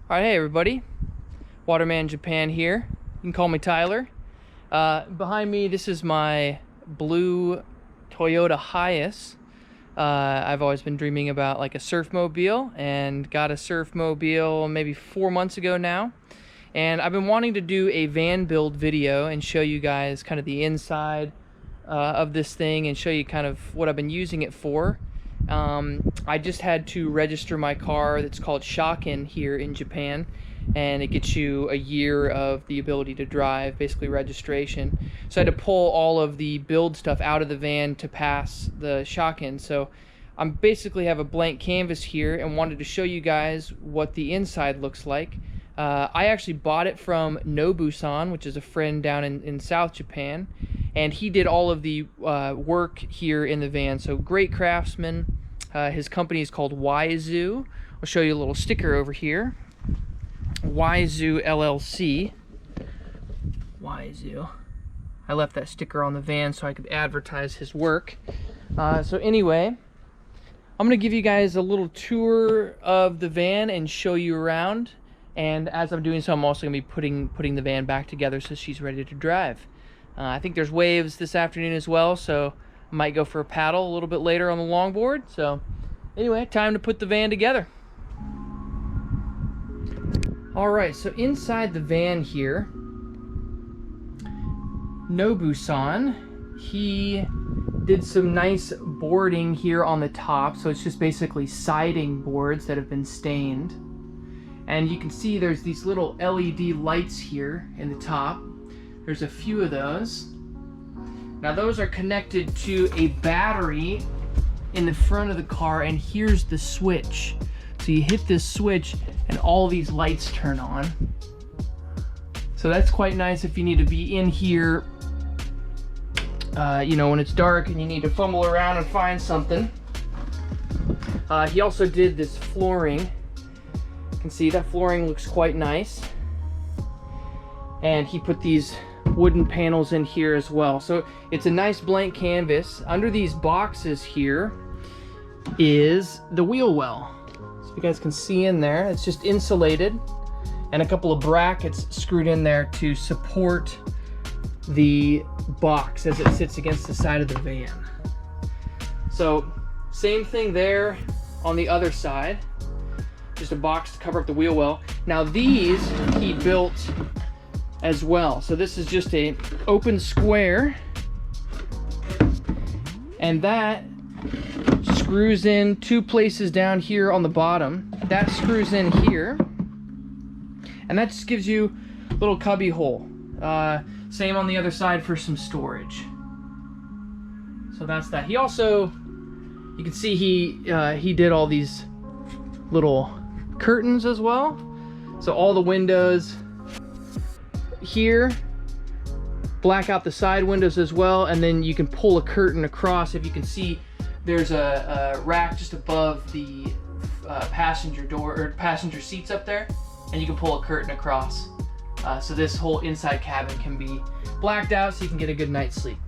Alright, hey everybody, Waterman Japan here. You can call me Tyler. Behind me, this is my blue Toyota Hiace. I've always been dreaming about like a surfmobile, and got a surfmobile maybe 4 months ago now. And I've been wanting to do a van build video and show you guys kind of the inside of this thing and show you kind of what I've been using it for. I just had to register my car that's called Shock-in here in Japan, and it gets you a year of the ability to drive, basically registration. So I had to pull all of the build stuff out of the van to pass the Shock-in. So I'm basically have a blank canvas here and wanted to show you guys what the inside looks like. I actually bought it from Nobu-san, which is a friend down in South Japan, and he did all of the work here in the van. So great craftsman. His company is called Hiace. I'll show you a little sticker over here. Hiace LLC. Hiace. I left that sticker on the van so I could advertise his work. So anyway, I'm gonna give you guys a little tour of the van and show you around. And as I'm doing so, I'm also gonna be putting the van back together so she's ready to drive. I think there's waves this afternoon as well, so I might go for a paddle a little bit later on the longboard. So anyway, time to put the van together. All right, so inside the van here, Nobu-san, he did some nice boarding here on the top. So it's just basically siding boards that have been stained. And you can see there's these little LED lights here in the top. There's a few of those. Now those are connected to a battery in the front of the car, and here's the switch. So you hit this switch and all these lights turn on. So that's quite nice if you need to be in here, you know, when it's dark and you need to fumble around and find something. He also did this flooring. You can see that flooring looks quite nice. And he put these wooden panels in here as well. So it's a nice blank canvas. Under these boxes here is the wheel well. So you guys can see in there, it's just insulated, and a couple of brackets screwed in there to support the box as it sits against the side of the van. So same thing there on the other side, just a box to cover up the wheel well. Now these he built as well. So this is just a open square, and that screws in two places down here on the bottom. That screws in here, and that just gives you a little cubby hole. Same on the other side for some storage. So that's that. He also, you can see he did all these little curtains as well. So all the windows here black out the side windows as well, and then you can pull a curtain across. If you can see, there's a rack just above the passenger door or passenger seats up there, and you can pull a curtain across. So this whole inside cabin can be blacked out so you can get a good night's sleep.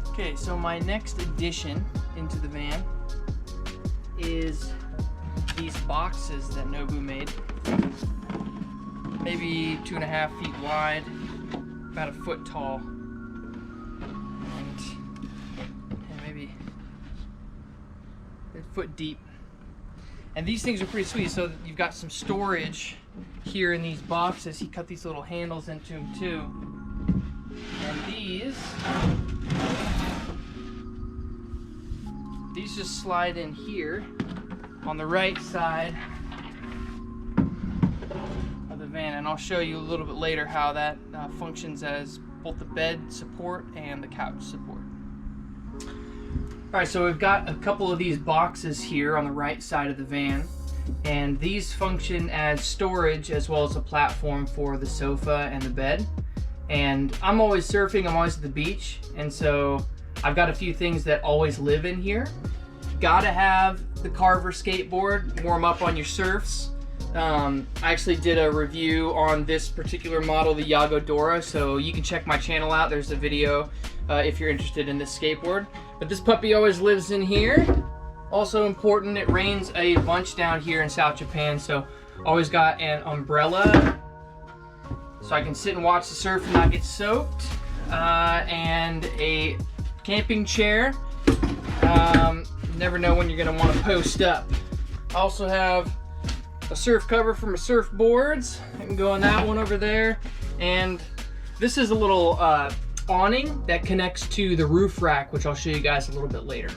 Okay, so my next addition into the van is these boxes that Nobu made. Maybe 2.5 feet wide, about a foot tall, and maybe a foot deep. And these things are pretty sweet. So you've got some storage here in these boxes. He cut these little handles into them too. And these just slide in here on the right side of the van, and I'll show you a little bit later how that functions as both the bed support and the couch support. Alright, so we've got a couple of these boxes here on the right side of the van, and these function as storage as well as a platform for the sofa and the bed. And I'm always surfing, I'm always at the beach, and so I've got a few things that always live in here. Gotta have the Carver skateboard, warm up on your surfs. I actually did a review on this particular model, the Yagodora, so you can check my channel out. There's a video if you're interested in this skateboard. But this puppy always lives in here. Also important, it rains a bunch down here in South Japan, so always got an umbrella so I can sit and watch the surf and not get soaked, and a camping chair. Never know when you're gonna want to post up. I also have a surf cover for my surfboards. I can go on that one over there. And this is a little awning that connects to the roof rack, which I'll show you guys a little bit later.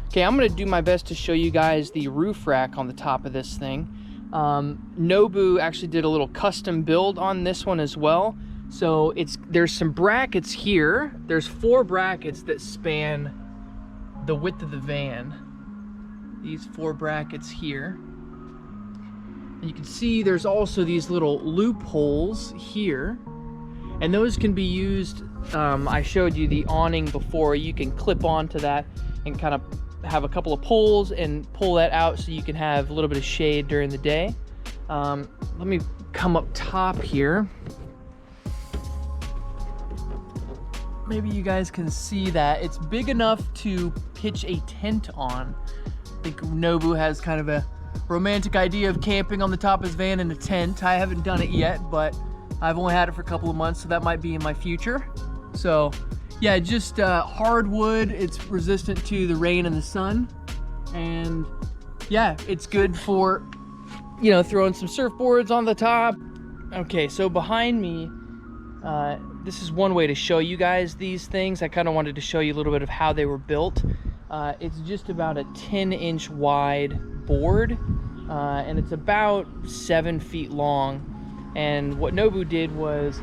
Okay, I'm gonna do my best to show you guys the roof rack on the top of this thing. Nobu actually did a little custom build on this one as well. So there's some brackets here. There's 4 brackets that span the width of the van. These 4 brackets here. And you can see there's also these little loopholes here. And those can be used, I showed you the awning before. You can clip onto that and kind of have a couple of poles and pull that out so you can have a little bit of shade during the day. Let me come up top here. Maybe you guys can see that. It's big enough to pitch a tent on. I think Nobu has kind of a romantic idea of camping on the top of his van in a tent. I haven't done it yet, but I've only had it for a couple of months, so that might be in my future. So yeah, just hardwood. It's resistant to the rain and the sun. And yeah, it's good for, you know, throwing some surfboards on the top. Okay, so behind me, this is one way to show you guys these things. I kind of wanted to show you a little bit of how they were built. It's just about a 10-inch wide board, and it's about 7 feet long. And what Nobu did was,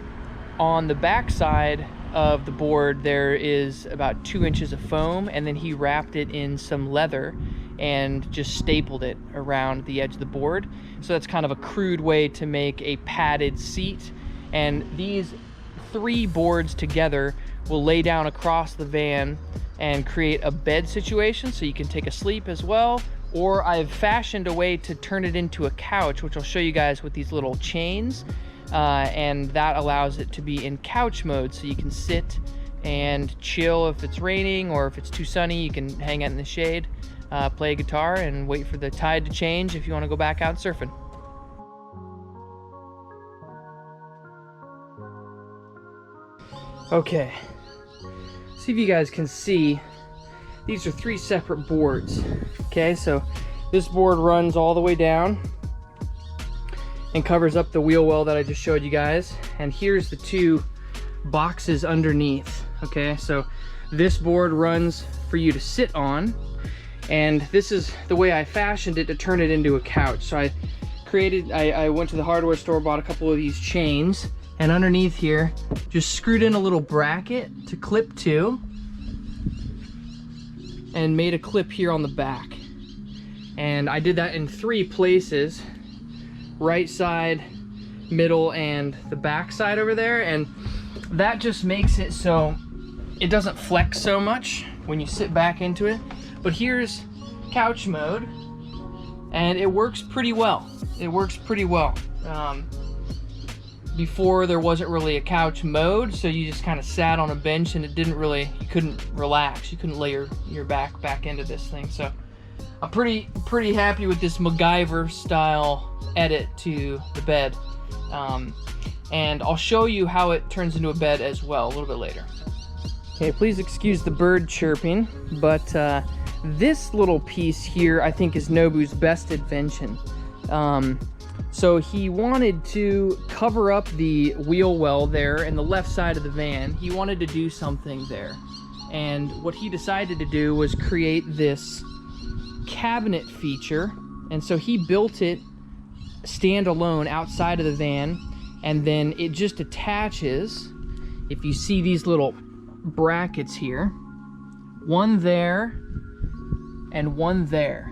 on the back side of the board, there is about 2 inches of foam, and then he wrapped it in some leather and just stapled it around the edge of the board. So that's kind of a crude way to make a padded seat. And these 3 boards together will lay down across the van and create a bed situation so you can take a sleep as well. Or I've fashioned a way to turn it into a couch, which I'll show you guys with these little chains. And that allows it to be in couch mode, so you can sit and chill if it's raining, or if it's too sunny, you can hang out in the shade, play a guitar, and wait for the tide to change if you want to go back out surfing. Okay, see if you guys can see, these are 3 separate boards. Okay, so this board runs all the way down and covers up the wheel well that I just showed you guys. And here's the 2 boxes underneath. Okay, so this board runs for you to sit on, and this is the way I fashioned it to turn it into a couch. So I went to the hardware store, bought a couple of these chains, and underneath here just screwed in a little bracket to clip to, and made a clip here on the back. And I did that in 3 places: right side, middle, and the back side over there. And that just makes it so it doesn't flex so much when you sit back into it. But here's couch mode, and it works pretty well. It works pretty well. Before, there wasn't really a couch mode, so you just kind of sat on a bench, and it didn't really, you couldn't relax, you couldn't lay your back into this thing. So I'm pretty happy with this MacGyver style edit to the bed. And I'll show you how it turns into a bed as well a little bit later. Okay, please excuse the bird chirping, but this little piece here I think is Nobu's best invention. So he wanted to cover up the wheel well there in the left side of the van. He wanted to do something there. And what he decided to do was create this cabinet feature. And so he built it standalone outside of the van, and then it just attaches. If you see these little brackets here, one there and one there.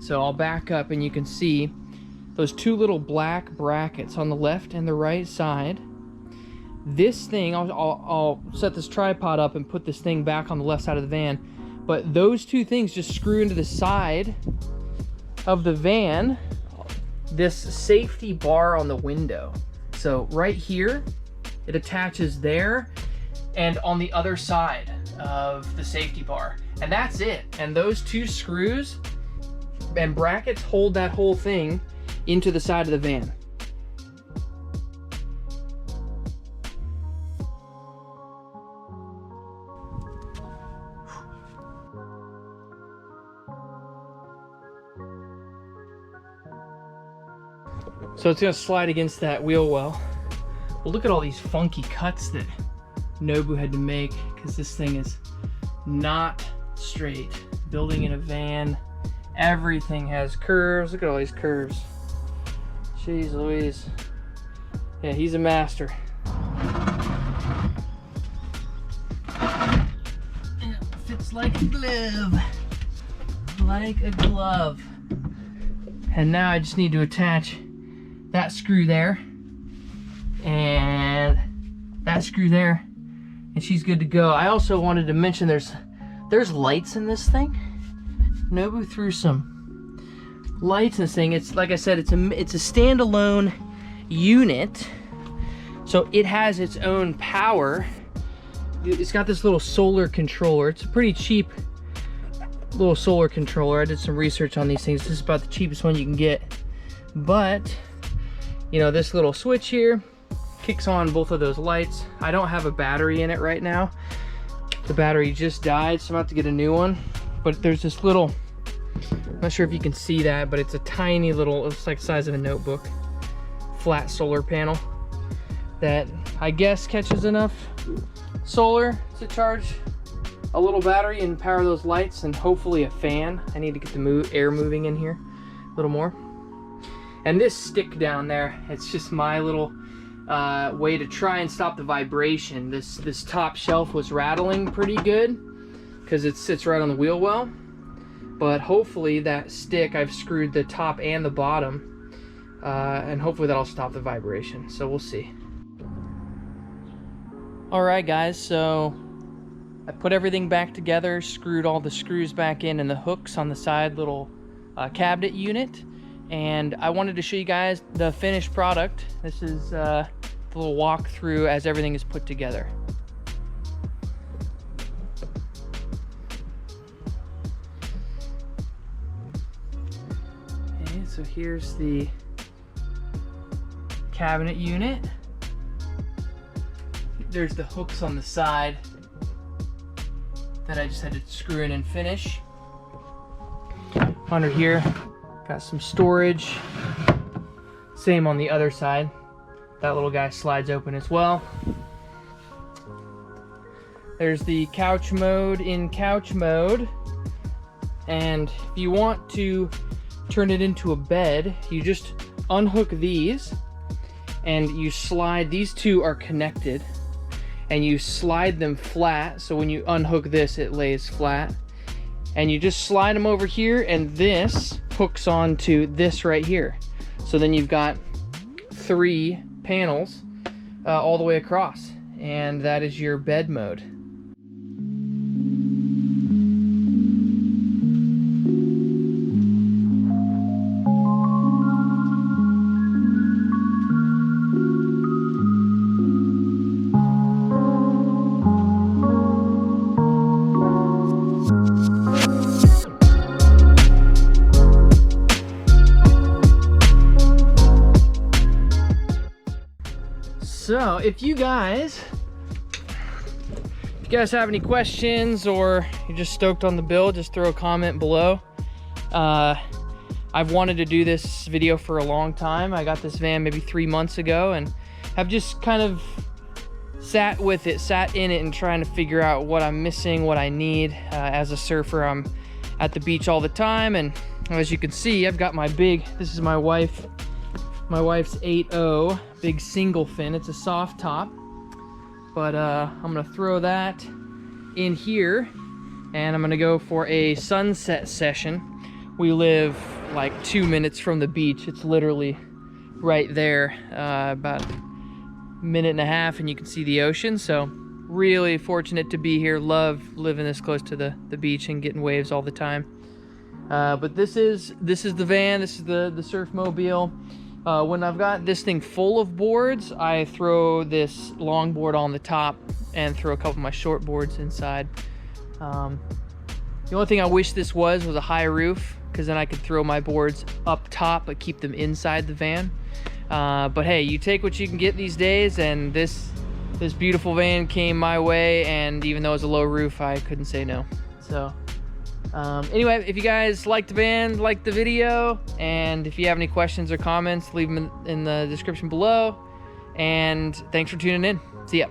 So I'll back up and you can see those 2 little black brackets on the left and the right side. This thing, I'll set this tripod up and put this thing back on the left side of the van, but those 2 things just screw into the side of the van this safety bar on the window. So right here, it attaches there and on the other side of the safety bar. And that's it. And those two screws and brackets hold that whole thing into the side of the van. So it's gonna slide against that wheel well. Well, look at all these funky cuts that Nobu had to make because this thing is not straight. Building in a van, everything has curves. Look at all these curves. Jeez Louise. Yeah, he's a master. And it fits like a glove. Like a glove. And now I just need to attach that screw there and that screw there, and she's good to go. I also wanted to mention there's lights in this thing. Nobu threw some lights in this thing. It's like I said, it's a standalone unit, so it has its own power. It's got this little solar controller. It's a pretty cheap little solar controller. I did some research on these things. This is about the cheapest one you can get, but you know, this little switch here kicks on both of those lights. I don't have a battery in it right now. The battery just died, so I'm about to get a new one. But there's this little, I'm not sure if you can see that, but it's a tiny little, it's like the size of a notebook, flat solar panel that I guess catches enough solar to charge a little battery and power those lights, and hopefully a fan. I need to get the air moving in here a little more. And this stick down there, it's just my little way to try and stop the vibration. This top shelf was rattling pretty good because it sits right on the wheel well. But hopefully that stick, I've screwed the top and the bottom, and hopefully that'll stop the vibration. So we'll see. All right, guys, so I put everything back together, screwed all the screws back in and the hooks on the side little cabinet unit. And I wanted to show you guys the finished product. This is the little walkthrough as everything is put together. Okay, so here's the cabinet unit. There's the hooks on the side that I just had to screw in and finish. Under here, got some storage. Same on the other side. That little guy slides open as well. There's the couch mode in couch mode. And if you want to turn it into a bed, you just unhook these and you slide, these two are connected, and you slide them flat. So when you unhook this, it lays flat. And you just slide them over here, and this hooks onto this right here. So then you've got 3 panels all the way across, and that is your bed mode. So if you guys have any questions or you're just stoked on the build, just throw a comment below. I've wanted to do this video for a long time. I got this van maybe 3 months ago and have just kind of sat in it and trying to figure out what I'm missing, what I need. As a surfer, I'm at the beach all the time, and as you can see, I've got my big, this is my wife's 8.0 big single fin. It's a soft top, but I'm gonna throw that in here and I'm gonna go for a sunset session. We live like 2 minutes from the beach. It's literally right there, about a minute and a half, and you can see the ocean. So really fortunate to be here. Love living this close to the beach and getting waves all the time. But this is the van. This is the surf mobile. When I've got this thing full of boards, I throw this long board on the top and throw a couple of my short boards inside. The only thing I wish this was a high roof, because then I could throw my boards up top but keep them inside the van. But hey, you take what you can get these days, and this beautiful van came my way, and even though it was a low roof, I couldn't say no. So anyway, if you guys liked the van, like the video, and if you have any questions or comments, leave them in the description below. And thanks for tuning in. See ya.